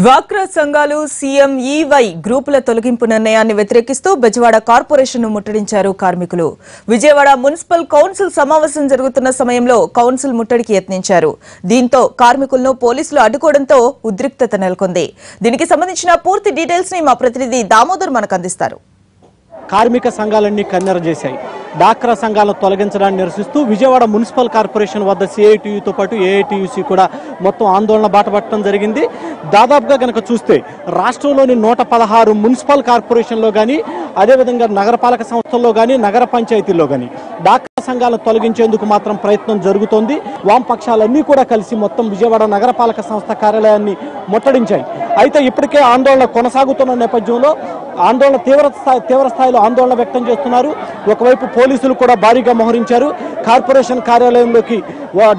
డ్వాక్రా సంఘాలు సీఎంఈవై గ్రూపుల తొలగింపు నిర్ణయాన్ని వ్యతిరేకిస్తూ బెజవాడ కార్పొరేషన్ను ముట్టడించారు కార్మికులు. విజయవాడ మున్సిపల్ కౌన్సిల్ సమావేశం జరుగుతున్న సమయంలో కౌన్సిల్ ముట్టడికి యత్నించారు. దీంతో కార్మికులను పోలీసులు అడ్డుకోవడంతో ఉద్రిక్తత నెలకొంది. దీనికి సంబంధించిన పూర్తి డీటెయిల్స్ ని మా ప్రతినిధి దామోదర్ మనకు అందిస్తారు. కార్మిక సంఘాలన్నీ కన్నెర చేశాయి. డాక్రా సంఘాలను తొలగించడాన్ని నిరసిస్తూ విజయవాడ మున్సిపల్ కార్పొరేషన్ వద్ద సిఐటియుతో పాటు ఏఐటియుసి కూడా మొత్తం ఆందోళన బాటపట్టడం జరిగింది. దాదాపుగా కనుక చూస్తే రాష్ట్రంలోని 116 మున్సిపల్ కార్పొరేషన్లో కానీ, అదేవిధంగా నగరపాలక సంస్థల్లో కానీ, నగర పంచాయతీల్లో కానీ డాక్రా సంఘాలను తొలగించేందుకు మాత్రం ప్రయత్నం జరుగుతోంది. వామపక్షాలన్నీ కూడా కలిసి మొత్తం విజయవాడ నగరపాలక సంస్థ కార్యాలయాన్ని ముట్టడించాయి. అయితే ఇప్పటికే ఆందోళన కొనసాగుతున్న నేపథ్యంలో ఆందోళన తీవ్ర స్థాయిలో ఆందోళన వ్యక్తం చేస్తున్నారు. ఒకవైపు పోలీసులు కూడా భారీగా మోహరించారు. కార్పొరేషన్ కార్యాలయంలోకి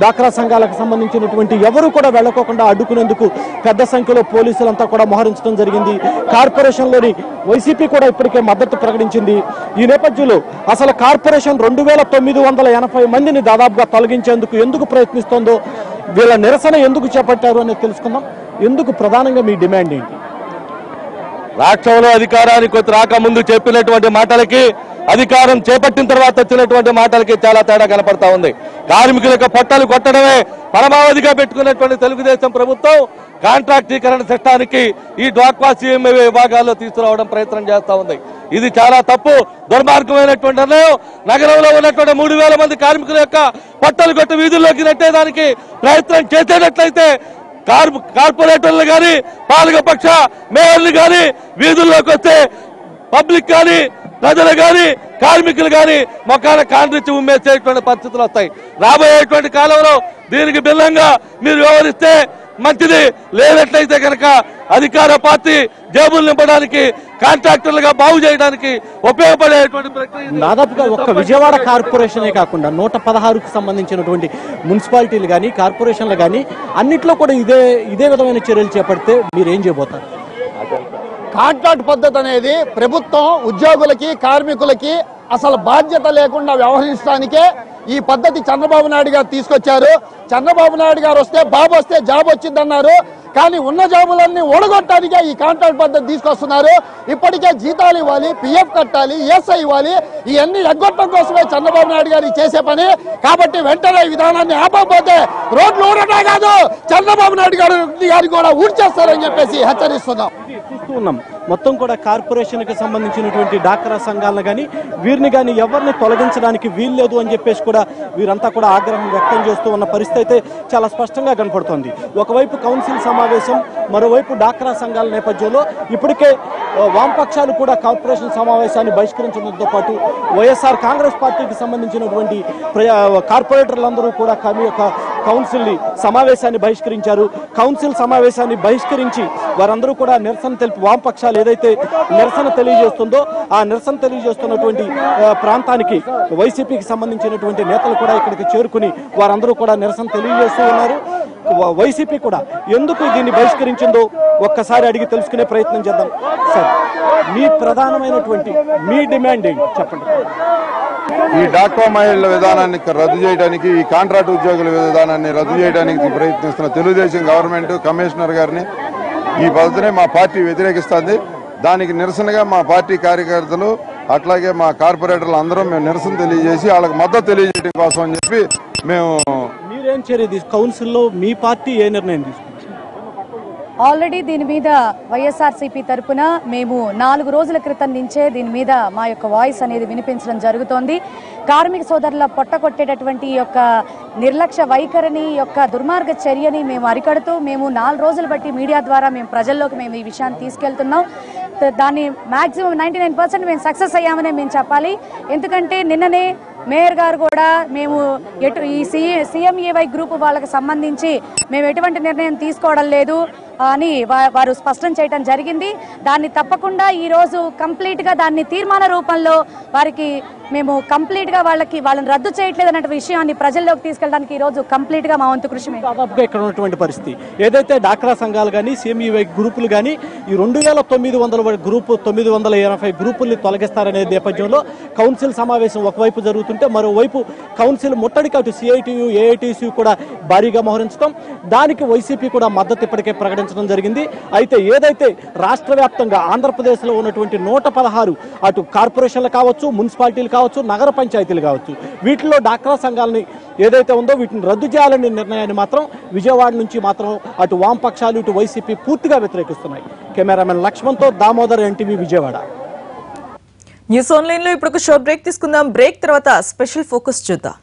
డాక్రా సంఘాలకు సంబంధించినటువంటి ఎవరు కూడా వెళ్లకోకుండా అడ్డుకునేందుకు పెద్ద సంఖ్యలో పోలీసులంతా కూడా మోహరించడం జరిగింది. కార్పొరేషన్లోని వైసీపీ కూడా ఇప్పటికే మద్దతు ప్రకటించింది. ఈ నేపథ్యంలో అసలు కార్పొరేషన్ 2980 మందిని దాదాపుగా తొలగించేందుకు ఎందుకు ప్రయత్నిస్తోందో, వీళ్ళ నిరసన ఎందుకు చేపట్టారు అనేది తెలుసుకుందాం. ఎందుకు ప్రధానంగా మీ డిమాండ్ ఏంటి? రాష్ట్రంలో అధికారానికి రాకముందు చెప్పినటువంటి మాటలకి, అధికారం చేపట్టిన తర్వాత వచ్చినటువంటి మాటలకి చాలా తేడా కనపడతా ఉంది. కార్మికులకు పొట్టలు కొట్టడమే పరమావధిగా పెట్టుకున్నటువంటి తెలుగుదేశం ప్రభుత్వం కాంట్రాక్టీకరణ చట్టానికి ఈ డ్వాక్రా సీఎంఏ విభాగాల్లో తీసుకురావడం ప్రయత్నం చేస్తా ఉంది. ఇది చాలా తప్పు, దుర్మార్గమైనటువంటి నిర్ణయం. నగరంలో ఉన్నటువంటి 3000 మంది కార్మికుల యొక్క పొట్టలు కొట్టి వీధుల్లోకి నెట్టేదానికి ప్రయత్నం చేసేటట్లయితే కార్పొరేటర్లు కానీ, పాలకపక్ష మేయర్లు కానీ వీధుల్లోకి వస్తే పబ్లిక్ కానీ, ప్రజలు కానీ, కార్మికులు కానీ మొక్కాన కాండ్రించి ఉమ్మేసేటువంటి పరిస్థితులు వస్తాయి. రాబోయేటువంటి కాలంలో దీనికి భిన్నంగా మీరు వ్యవహరిస్తే మంచిది. లేనట్లయితే కనుక అధికార పార్టీ జేబులు నింపడానికి, కాంట్రాక్టర్లుగా బాగు చేయడానికి ఉపయోగపడేటువంటి ప్రక్రియ. దాదాపుగా ఒక్క విజయవాడ కార్పొరేషనే కాకుండా 116కు సంబంధించినటువంటి మున్సిపాలిటీలు కానీ, కార్పొరేషన్లు కానీ అన్నిట్లో కూడా ఇదే విధమైన చర్యలు చేపడితే మీరు ఏం చేయబోతారు? కాంట్రాక్ట్ పద్ధతి అనేది ప్రభుత్వం ఉద్యోగులకి, కార్మికులకి అసలు బాధ్యత లేకుండా వ్యవహరించడానికే ఈ పద్ధతి చంద్రబాబు నాయుడు గారు తీసుకొచ్చారు. చంద్రబాబు నాయుడు గారు వస్తే బాబు వస్తే జాబ్ వచ్చిందన్నారు. కానీ ఉన్న జాబులన్నీ ఓడగొట్టడానికే ఈ కాంట్రాక్ట్ పద్ధతి తీసుకొస్తున్నారు. ఇప్పటికే జీతాలు ఇవ్వాలి, పిఎఫ్ కట్టాలి, ఈఎస్ఐ ఇవ్వాలి. ఇవన్నీ ఎగ్గొట్టడం కోసమే చంద్రబాబు నాయుడు గారు చేసే పని. కాబట్టి వెంటనే ఈ విధానాన్ని ఆపకపోతే రోడ్లు ఊడటా కాదు, చంద్రబాబు నాయుడు గారు కూడా ఊడ్చేస్తారని చెప్పేసి హెచ్చరిస్తున్నాం. చూస్తూ ఉన్నాం మొత్తం కూడా కార్పొరేషన్కి సంబంధించినటువంటి డాక్రా సంఘాలను కానీ, వీరిని కానీ ఎవరిని తొలగించడానికి వీల్లేదు అని చెప్పేసి కూడా వీరంతా కూడా ఆగ్రహం వ్యక్తం చేస్తూ ఉన్న పరిస్థితి అయితే చాలా స్పష్టంగా కనపడుతోంది. ఒకవైపు కౌన్సిల్ సమావేశం, మరోవైపు డాక్రా సంఘాల నేపథ్యంలో ఇప్పటికే వామపక్షాలు కూడా కార్పొరేషన్ సమావేశాన్ని బహిష్కరించడంతో పాటు వైఎస్ఆర్ కాంగ్రెస్ పార్టీకి సంబంధించినటువంటి కార్పొరేటర్లందరూ కూడా కౌన్సిల్ సమావేశాన్ని బహిష్కరించారు. కౌన్సిల్ సమావేశాన్ని బహిష్కరించి వారందరూ కూడా నిరసన తెలిపి, వామపక్షాలు ఏదైతే నిరసన తెలియజేస్తుందో ఆ నిరసన తెలియజేస్తున్నటువంటి ప్రాంతానికి వైసీపీకి సంబంధించినటువంటి నేతలు కూడా ఇక్కడికి చేరుకుని వారందరూ కూడా నిరసన తెలియజేస్తూ ఉన్నారు. వైసీపీ కూడా ఎందుకు దీన్ని బహిష్కరించిందో ఒక్కసారి అడిగి తెలుసుకునే ప్రయత్నం చేద్దాం. సార్, మీ ప్రధానమైనటువంటి మీ డిమాండ్ ఏంటి చెప్పండి. ఈ డాక్రా మహిళల విధానాన్ని రద్దు చేయడానికి, ఈ కాంట్రాక్ట్ ఉద్యోగుల విధానాన్ని రద్దు చేయడానికి ప్రయత్నిస్తున్న తెలుగుదేశం గవర్నమెంట్, కమిషనర్ గారిని, ఈ పద్ధతిని మా పార్టీ వ్యతిరేకిస్తుంది. దానికి నిరసనగా మా పార్టీ కార్యకర్తలు అట్లాగే మా కార్పొరేటర్లు అందరం మేము నిరసన తెలియజేసి వాళ్ళకి మద్దతు తెలియజేయడం కోసం అని చెప్పి మేము. మీరేం చర్య కౌన్సిల్లో మీ పార్టీ ఏ నిర్ణయం తీసుకుంటారు? ఆల్రెడీ దీని మీద వైఎస్ఆర్సీపీ తరపున మేము 4 రోజుల క్రితం నుంచే దీని మీద మా యొక్క వాయిస్ అనేది వినిపించడం జరుగుతోంది. కార్మిక సోదరుల పొట్టకొట్టేటటువంటి యొక్క నిర్లక్ష్య వైఖరిని, యొక్క దుర్మార్గ చర్యని మేము అరికడుతూ మేము 4 రోజులు బట్టి మీడియా ద్వారా మేము ప్రజల్లోకి మేము ఈ విషయాన్ని తీసుకెళ్తున్నాం. దాన్ని మ్యాక్సిమం 99% మేము సక్సెస్ అయ్యామనే మేము చెప్పాలి. ఎందుకంటే నిన్ననే మేయర్ గారు కూడా మేము ఈ సీఎంఏవై గ్రూప్ వాళ్ళకి సంబంధించి మేము ఎటువంటి నిర్ణయం తీసుకోవడం లేదు అని వారు స్పష్టం చేయడం జరిగింది. దాన్ని తప్పకుండా ఈరోజు కంప్లీట్గా దాన్ని తీర్మాన రూపంలో వారికి మేము కంప్లీట్గా వాళ్ళని రద్దు చేయట్లేదు అనే విషయాన్ని ప్రజల్లోకి తీసుకెళ్ళడానికి ఈరోజు కంప్లీట్గా మా వంతు కృషి. దాదాపుగా ఇక్కడ ఉన్నటువంటి పరిస్థితి ఏదైతే డాక్రా సంఘాలు కానీ, సీఎంఈవై గ్రూపులు కానీ ఈ 2900 గ్రూపు 980 గ్రూపుల్ని తొలగిస్తారనే నేపథ్యంలో కౌన్సిల్ సమావేశం ఒకవైపు జరుగుతుంది. జరుగుతుంటే మరోవైపు కౌన్సిల్ ముట్టడికి అటు సిఐటియు ఏఐటిసి కూడా భారీగా మోహరించడం, దానికి వైసీపీ కూడా మద్దతు ఇప్పటికే ప్రకటించడం జరిగింది. అయితే ఏదైతే రాష్ట్ర వ్యాప్తంగా ఆంధ్రప్రదేశ్లో ఉన్నటువంటి 116 అటు కార్పొరేషన్లు కావచ్చు, మున్సిపాలిటీలు కావచ్చు, నగర పంచాయతీలు కావచ్చు, వీటిలో డాక్రా సంఘాలని ఏదైతే ఉందో వీటిని రద్దు చేయాలనే నిర్ణయాన్ని మాత్రం విజయవాడ నుంచి మాత్రం అటు వామపక్షాలు ఇటు వైసీపీ పూర్తిగా వ్యతిరేకిస్తున్నాయి. కెమెరామెన్ లక్ష్మణ్తో Damodar, NTV, Vijayawada. News online లో ఇప్పుడు ఒక షార్ట్ బ్రేక్ తీసుకుందాం. బ్రేక్ తర్వాత స్పెషల్ ఫోకస్ చూద్దాం.